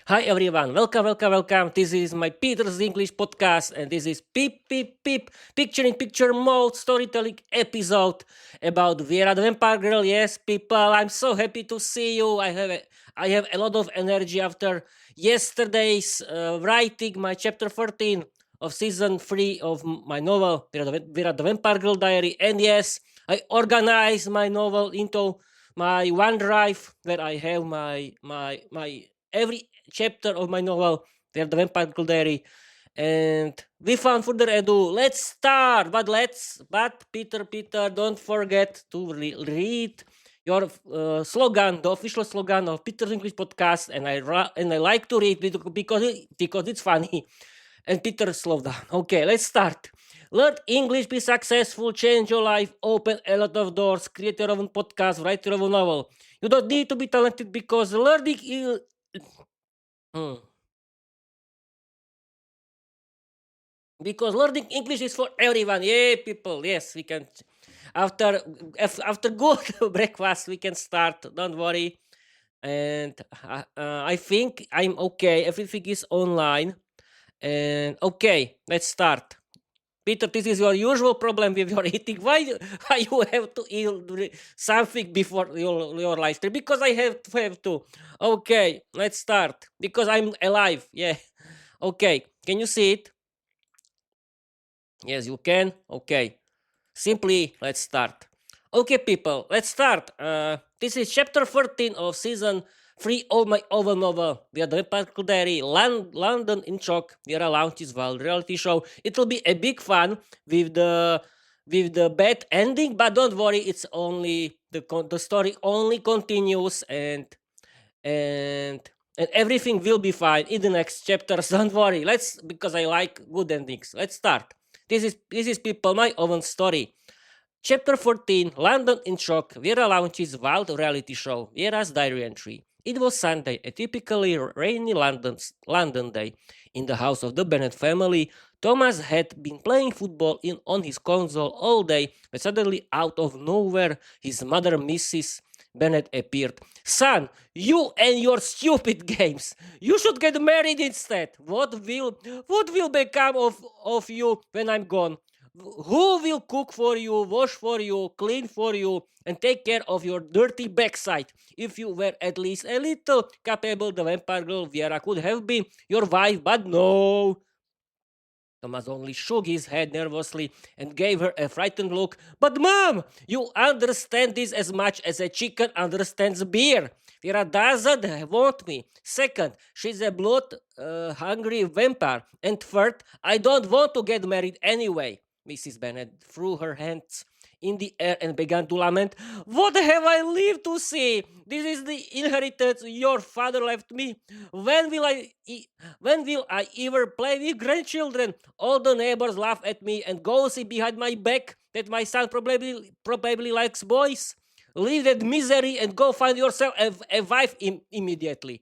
Hi everyone, welcome. This is my Peter's English podcast, and this is Peep, picture in picture mode storytelling episode about Viera the Vampire Girl. Yes, people, I'm so happy to see you. I have a lot of energy after yesterday's writing my chapter 14 of season 3 of my novel Viera the Vampire Girl Diary, and yes, I organized my novel into my OneDrive where I have my every chapter of my novel, The Vampire Diary. And without further ado, let's start. But Peter, don't forget to read your slogan, the official slogan of Peter's English podcast. And I like to read because it's funny. And Peter, slow down. Okay, let's start. Learn English, be successful, change your life, open a lot of doors, create your own podcast, write your own novel. You don't need to be talented because learning. Because learning English is for everyone. Yeah, people. Yes, we can. After good breakfast, we can start. Don't worry. And I think I'm okay. Everything is online. And okay, let's start. Peter, this is your usual problem with your eating. Why you have to eat something before your live stream? Because I have to. Okay, let's start. Because I'm alive. Yeah. Okay. Can you see it? Yes, you can. Okay. Simply, let's start. Okay, people, let's start. This is chapter 14 of season 3 of my oval novel. We are the Vampire Diary, London in shock. We are a launches wild reality show. It will be a big fun with the bad ending, but don't worry, it's only the story only continues and and everything will be fine in the next chapters. Don't worry. Because I like good endings. Let's start. This is people my own story. Chapter 14, London in shock. Viera launches wild reality show, Viera's diary entry. It was Sunday, a typically rainy London day. In the house of the Bennett family, Thomas had been playing football on his console all day, but suddenly, out of nowhere, his mother, Mrs. Bennett, appeared. Son, you and your stupid games. You should get married instead. What will become of you when I'm gone? Who will cook for you, wash for you, clean for you, and take care of your dirty backside? If you were at least a little capable, the vampire girl Viera could have been your wife, but no. Thomas only shook his head nervously and gave her a frightened look. But Mom, you understand this as much as a chicken understands beer. Vera doesn't want me. Second, she's a blood-hungry vampire. And third, I don't want to get married anyway. Mrs. Bennet threw her hands in the air and began to lament. What have I lived to see? This is the inheritance your father left me. When will I ever play with grandchildren? All the neighbors laugh at me and gossip behind my back that my son probably likes boys. Leave that misery and go find yourself a wife immediately.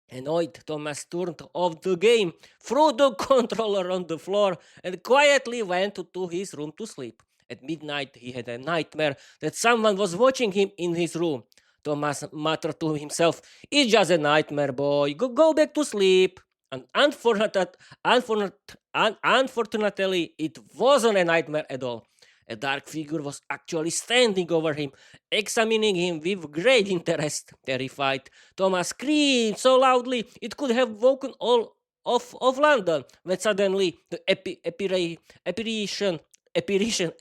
Annoyed, Thomas turned off the game, threw the controller on the floor, and quietly went to his room to sleep. At midnight, he had a nightmare that someone was watching him in his room. Thomas muttered to himself, It's just a nightmare, boy. Go back to sleep. And unfortunately, it wasn't a nightmare at all. A dark figure was actually standing over him, examining him with great interest. Terrified, Thomas screamed so loudly it could have woken all of London, when suddenly the apparition apparition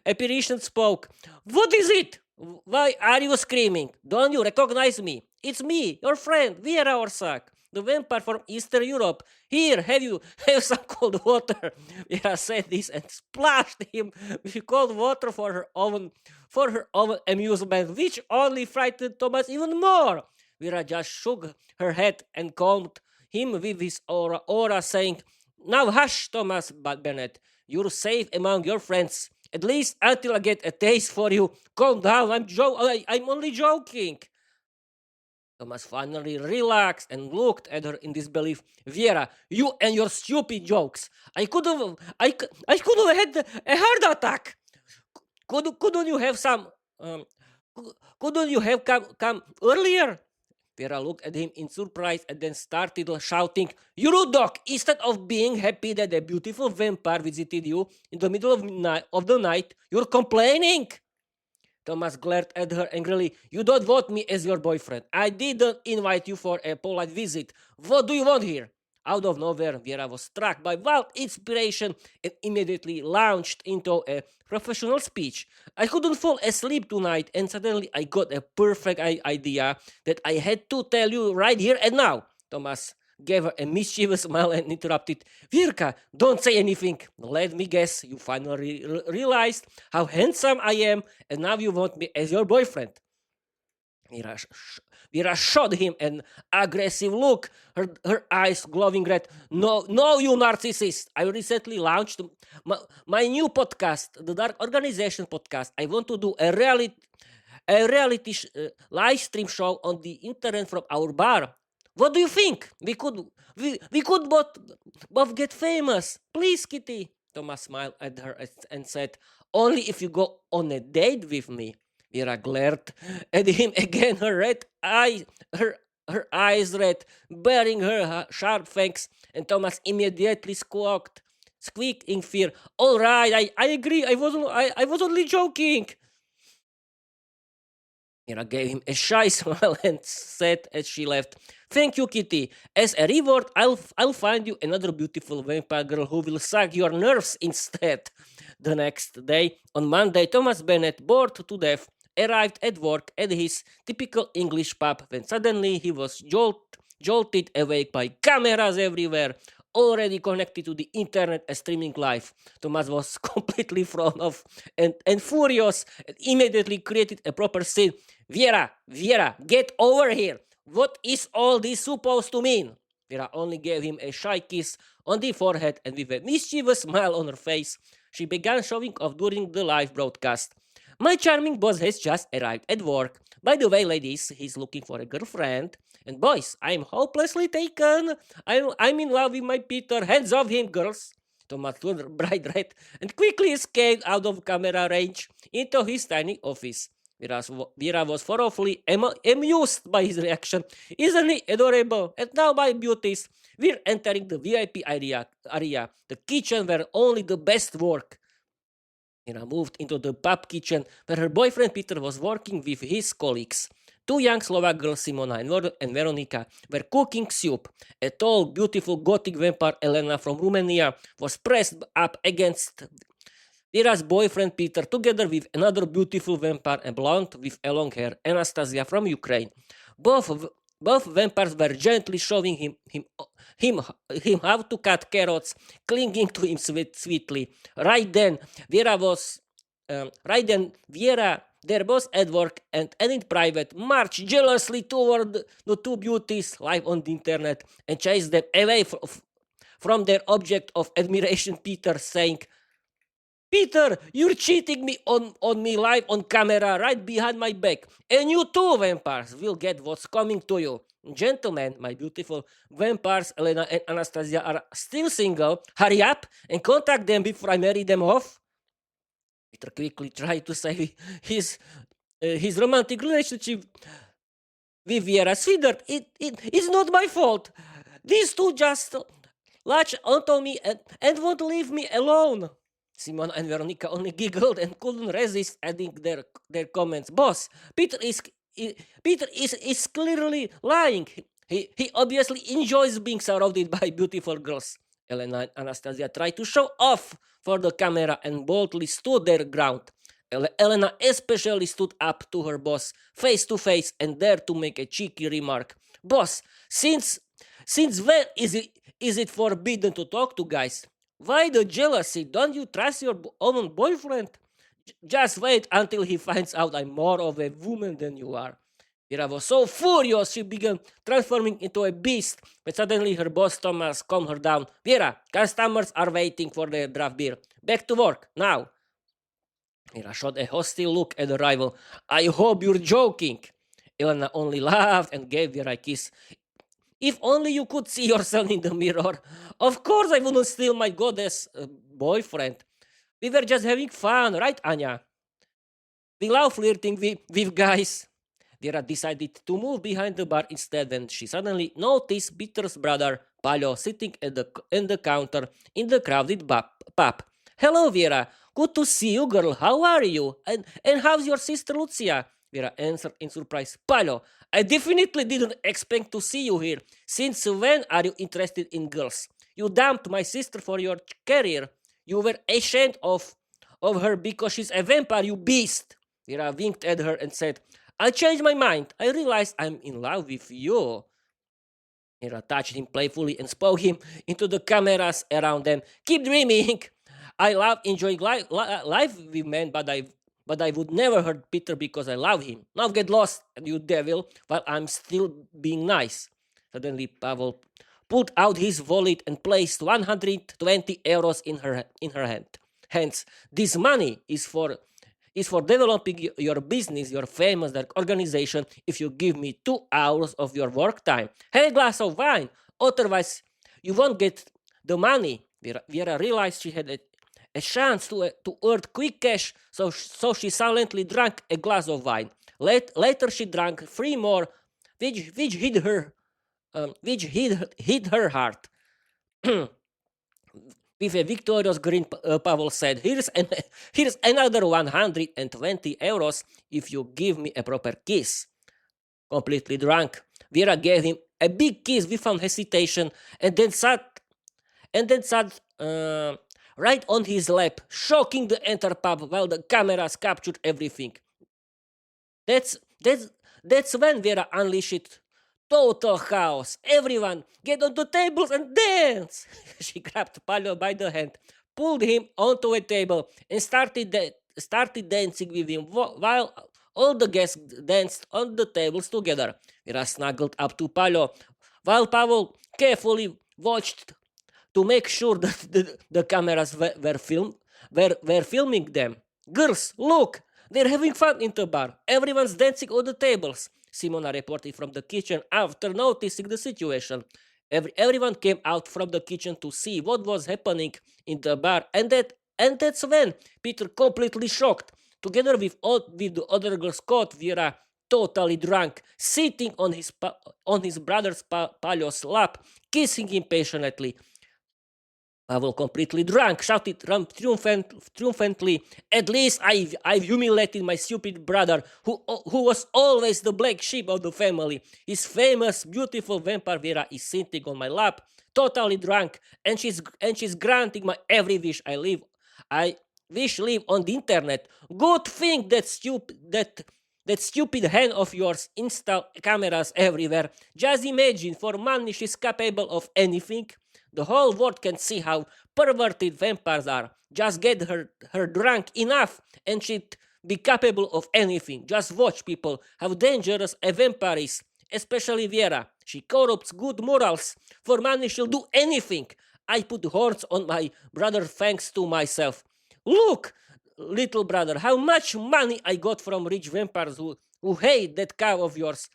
apparition spoke. What is it? Why are you screaming? Don't you recognize me? It's me, your friend, Viera Orsak, the vampire from Eastern Europe. Here, have some cold water. Viera said this and splashed him with cold water for her own amusement, which only frightened Thomas even more. Viera just shook her head and calmed him with his aura, saying, Now hush, Thomas Bennett. You're safe among your friends. At least until I get a taste for you. Calm down. I'm only joking. Thomas finally relaxed and looked at her in disbelief. Viera, you and your stupid jokes. I could have had a heart attack. Couldn't you have some? Couldn't you have come earlier? Viera looked at him in surprise and then started shouting, "You rude dog! Instead of being happy that a beautiful vampire visited you in the middle of the night, you're complaining!" Thomas glared at her angrily. "You don't want me as your boyfriend. I didn't invite you for a polite visit. What do you want here?" Out of nowhere, Viera was struck by wild inspiration and immediately launched into a professional speech. "I couldn't fall asleep tonight, and suddenly I got a perfect idea that I had to tell you right here and now." Thomas gave her a mischievous smile and interrupted. "Virka, don't say anything. Let me guess, you finally realized how handsome I am, and now you want me as your boyfriend." Vera shot him an aggressive look, her eyes glowing red. "No, no, you narcissist. I recently launched my new podcast, the Dark Organization podcast. I want to do a live stream show on the internet from our bar. What do you think? We could both get famous. Please, Kitty." Thomas smiled at her and said, "Only if you go on a date with me." Vera glared at him again, her eyes red, baring her sharp fangs, and Thomas immediately squeaked in fear. "All right, I agree. I was only joking." Vera gave him a shy smile and said as she left, "Thank you, Kitty. As a reward, I'll find you another beautiful vampire girl who will suck your nerves instead." The next day, on Monday, Thomas Bennett, bored to death, arrived at work at his typical English pub when suddenly he was jolted awake by cameras everywhere, already connected to the internet and streaming live. Thomas was completely thrown off and furious and immediately created a proper scene. Viera, get over here. What is all this supposed to mean?" Vera only gave him a shy kiss on the forehead, and with a mischievous smile on her face, she began showing off during the live broadcast. "My charming boss has just arrived at work. By the way, ladies, he's looking for a girlfriend. And boys, I'm hopelessly taken. I'm in love with my Peter. Hands off him, girls." Thomas turned bright red and quickly escaped out of camera range into his tiny office. Vera was thoroughly amused by his reaction. "Isn't he adorable? And now, my beauties, we're entering the VIP area, the kitchen where only the best work." Vera moved into the pub kitchen where her boyfriend Peter was working with his colleagues. Two young Slovak girls, Simona and Veronika, were cooking soup. A tall, beautiful Gothic vampire, Elena from Romania, was pressed up against Vera's boyfriend Peter, together with another beautiful vampire, a blonde with a long hair, Anastasia from Ukraine. Both vampires were gently showing him how to cut carrots, clinging to him sweetly. Right then, Viera, their boss at work and in private, marched jealously toward the two beauties live on the internet and chased them away from their object of admiration, Peter, saying, "Peter, you're cheating me on me live on camera right behind my back. And you too, vampires, will get what's coming to you. Gentlemen, my beautiful vampires, Elena and Anastasia, are still single. Hurry up and contact them before I marry them off." Peter quickly tried to save his romantic relationship with Viera. "Sweetheart, it's not my fault. These two just latch onto me and won't leave me alone." Simon and Veronica only giggled and couldn't resist adding their comments. "Boss, Peter is clearly lying. He obviously enjoys being surrounded by beautiful girls." Elena and Anastasia tried to show off for the camera and boldly stood their ground. Elena especially stood up to her boss face to face and dared to make a cheeky remark. "Boss, since when is it forbidden to talk to guys? Why the jealousy? Don't you trust your own boyfriend? Just wait until he finds out I'm more of a woman than you are." Vera was so furious she began transforming into a beast, but suddenly her boss Thomas calmed her down. "Vera, customers are waiting for their draft beer. Back to work, now." Vera shot a hostile look at the rival. "I hope you're joking." Elena only laughed and gave Vera a kiss. "If only you could see yourself in the mirror. Of course I wouldn't steal my goddess boyfriend. We were just having fun, right, Anya? We love flirting with guys." Vera decided to move behind the bar instead when she suddenly noticed Peter's brother, Palo, sitting in the counter in the crowded pub. Hello, Vera. Good to see you, girl. How are you? And how's your sister Lucia? Vera answered in surprise. Palo, I definitely didn't expect to see you here. Since when are you interested in girls? You dumped my sister for your career. You were ashamed of her because she's a vampire, you beast. Vera winked at her and said, I changed my mind. I realized I'm in love with you. Vera touched him playfully and spoke him into the cameras around them. Keep dreaming. I love enjoying life with men, but I would never hurt Peter because I love him. Now get lost, you devil, while I'm still being nice. Suddenly, Pavol pulled out his wallet and placed 120 euros in her hand. Hence, this money is for developing your business, your famous organization. If you give me 2 hours of your work time, have a glass of wine. Otherwise, you won't get the money. Vera realized she had a chance to earn quick cash, so she silently drank a glass of wine. Later, she drank 3 more, which hit her heart. With a victorious grin, Pavol said, here's another 120 euros if you give me a proper kiss. Completely drunk, Vera gave him a big kiss without hesitation and then sat right on his lap, shocking the entire pub while the cameras captured everything. That's that's that's when Vera unleashed total chaos. Everyone get on the tables and dance. She grabbed Palo by the hand, pulled him onto a table, and started dancing with him while all the guests danced on the tables together. Vera snuggled up to Palo, while Pavel carefully watched to make sure that the cameras were filming them. Girls, look! They're having fun in the bar. Everyone's dancing on the tables. Simona reported from the kitchen after noticing the situation. Everyone came out from the kitchen to see what was happening in the bar, and that's when Peter, completely shocked, together with the other girls, caught Vera totally drunk, sitting on his brother's Palio's lap, kissing him passionately. Pavel, completely drunk, shouted triumphantly, At least I've humiliated my stupid brother, who was always the black sheep of the family. His famous, beautiful vampire Vera is sitting on my lap, totally drunk, and she's granting my every wish. I wish live on the internet. Good thing that stupid hand of yours install cameras everywhere. Just imagine, for money she's capable of anything. The whole world can see how perverted vampires are. Just get her drunk enough and she'd be capable of anything. Just watch, people, how dangerous a vampire is. Especially Viera. She corrupts good morals. For money she'll do anything. I put horns on my brother thanks to myself. Look, little brother, how much money I got from rich vampires who hate that cow of yours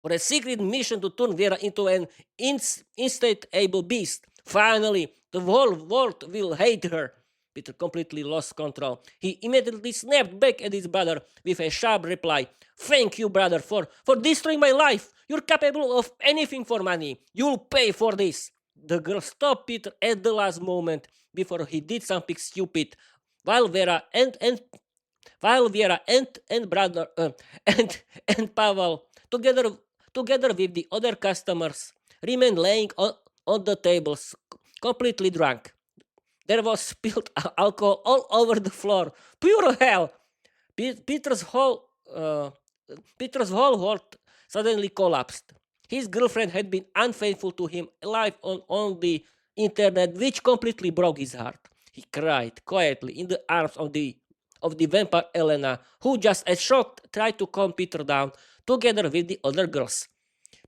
for a secret mission to turn Vera into an insatiable beast. Finally, the whole world will hate her. Peter completely lost control. He immediately snapped back at his brother with a sharp reply. Thank you, brother, for destroying my life. You're capable of anything for money. You'll pay for this. The girl stopped Peter at the last moment before he did something stupid. While Vera and brother and Pavel, together with the other customers, remained laying on the tables, completely drunk. There was spilled alcohol all over the floor. Pure hell! Peter's whole world suddenly collapsed. His girlfriend had been unfaithful to him live on the internet, which completely broke his heart. He cried quietly in the arms of the vampire Elena, who just as shocked tried to calm Peter down together with the other girls.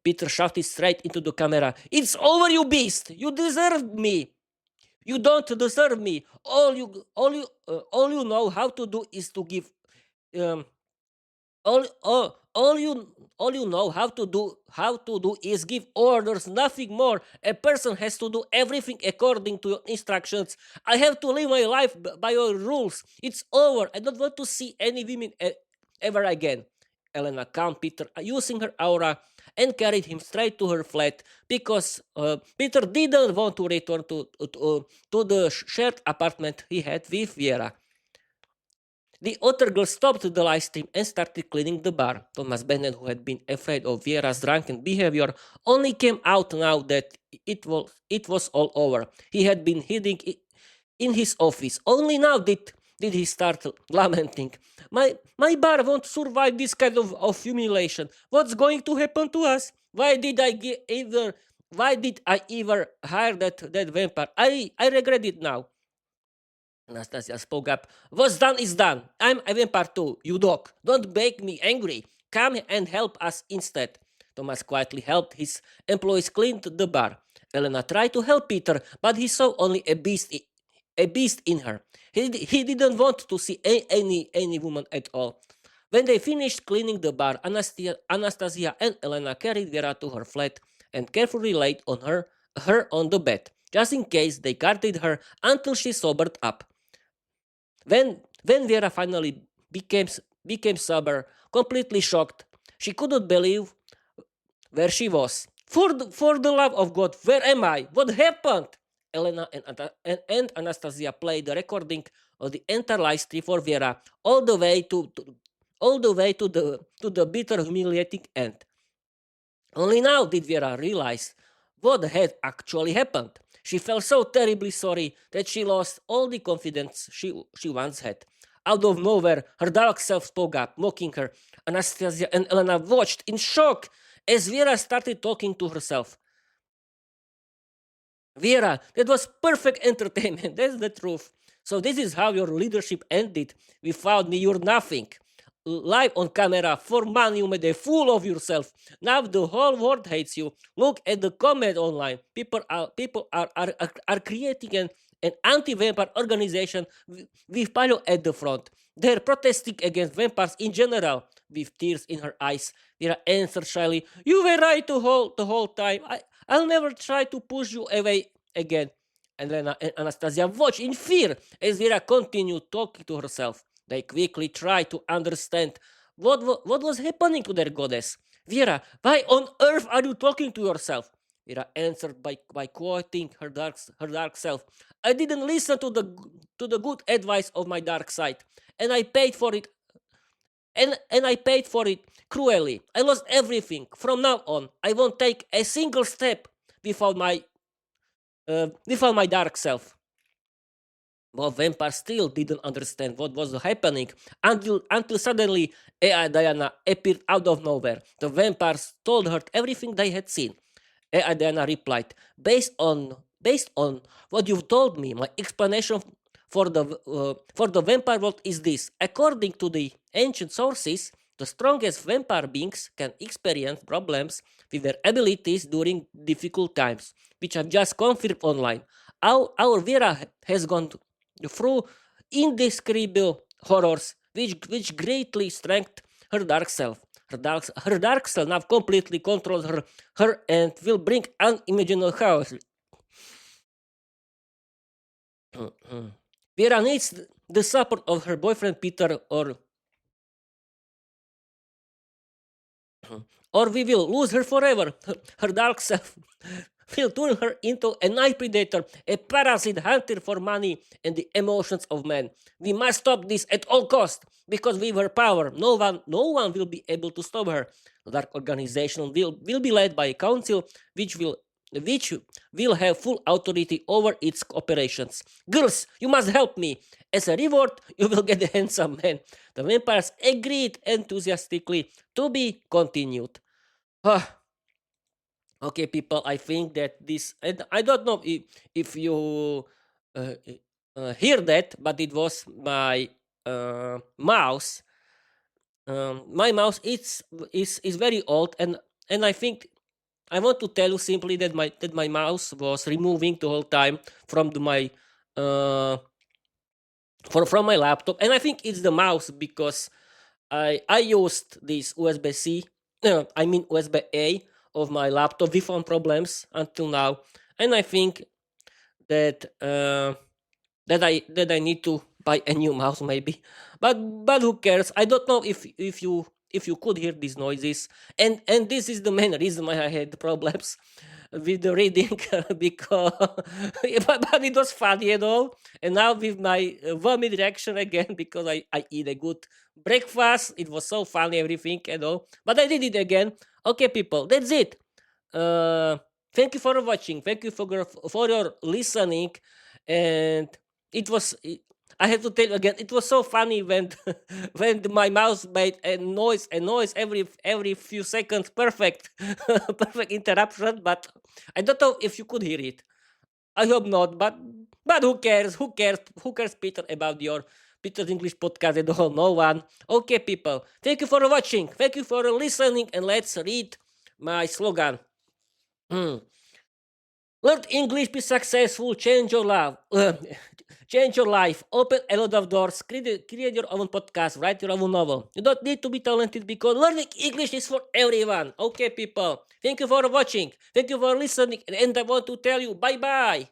Peter shouted straight into the camera, It's over, you beast! You deserve me! You don't deserve me. All you know how to do is to give um, all you know how to do is give orders, nothing more. A person has to do everything according to your instructions. I have to live my life by your rules. It's over. I don't want to see any women ever again. Elena calmed Peter using her aura and carried him straight to her flat because Peter didn't want to return to the shared apartment he had with Viera. The other girl stopped the live stream and started cleaning the bar. Thomas Bennett, who had been afraid of Viera's drunken behavior, only came out now that it was all over. He had been hiding in his office. Only now did he start lamenting. My bar won't survive this kind of humiliation. What's going to happen to us? Why did I ever hire that vampire? I regret it now. Anastasia spoke up. What's done is done. I'm a vampire too, you dog. Don't make me angry. Come and help us instead. Thomas quietly helped his employees clean the bar. Elena tried to help Peter, but he saw only a beast in her. He didn't want to see any woman at all. When they finished cleaning the bar, Anastasia and Elena carried Vera to her flat and carefully laid her on the bed, just in case they guarded her until she sobered up. When Vera finally became sober, completely shocked, she couldn't believe where she was. For the love of God, where am I? What happened? Elena and Anastasia played the recording of the entire live stream for Vera all the way to the bitter, humiliating end. Only now did Vera realize what had actually happened. She felt so terribly sorry that she lost all the confidence she once had. Out of nowhere, her dark self spoke up, mocking her. Anastasia and Elena watched in shock as Vera started talking to herself. Vera, that was perfect entertainment. That's the truth. So this is how your leadership ended. Without me, you're nothing. Live on camera, for money, you made a fool of yourself. Now the whole world hates you. Look at the comment online. People are creating an anti-vampire organization with Pavol at the front. They're protesting against vampires in general. With tears in her eyes, Vera answered shyly, "You were right the whole time. I'll never try to push you away again." And Lena and Anastasia watched in fear as Vera continued talking to herself. They quickly tried to understand what was happening to their goddess. "Vera, why on earth are you talking to yourself?" Vera answered by quoting her dark self. "I didn't listen to the good advice of my dark side, and I paid for it. And I paid for it cruelly. I lost everything. From now on, I won't take a single step without my dark self." But Vampire still didn't understand what was happening until suddenly AI Diana appeared out of nowhere. The vampires told her everything they had seen. AI Diana replied, based on what you've told me, my explanation for the vampire world is this. According to the ancient sources, the strongest vampire beings can experience problems with their abilities during difficult times, which I've just confirmed online. Our Vera has gone through indescribable horrors, which greatly strengthened her dark self. Her dark self now completely controls her and will bring unimaginable chaos. Vera needs the support of her boyfriend Peter, or we will lose her forever. Her dark self will turn her into a night predator, a parasite hunter for money and the emotions of men. We must stop this at all cost, because with her power, no one will be able to stop her. The dark organization will be led by a council which will have full authority over its operations. Girls, you must help me. As a reward, you will get a handsome man. The vampires agreed enthusiastically. To be continued. Ah, okay, people, I think that this, and I don't know if you uh, hear that, but it was my mouse. My mouse is very old, and I think I want to tell you simply that my mouse was removing the whole time my uh from my laptop, and I think it's the mouse because I used this USB-C, I mean USB-A of my laptop without problems until now, and I think that that I need to buy a new mouse maybe, but who cares? I don't know if you if you could hear these noises. And this is the main reason why I had problems with the reading because but it was funny and all. And now with my vomit reaction again because I eat a good breakfast. It was so funny, everything and all. But I did it again. Okay, people, that's it. Uh, Thank you for watching. Thank you for your listening. And it was. I have to tell you again. It was so funny when when my mouse made a noise every few seconds. Perfect, perfect interruption. But I don't know if you could hear it. I hope not. But who cares? Who cares? Who cares, Peter, about your Peter's English podcast at all? No one. Okay, people. Thank you for watching. Thank you for listening. And let's read my slogan. Hmm. Learn English, be successful, change your life. Change your life. Open a lot of doors. Create your own podcast. Write your own novel. You don't need to be talented because learning English is for everyone. Okay, people. Thank you for watching. Thank you for listening. And I want to tell you bye bye.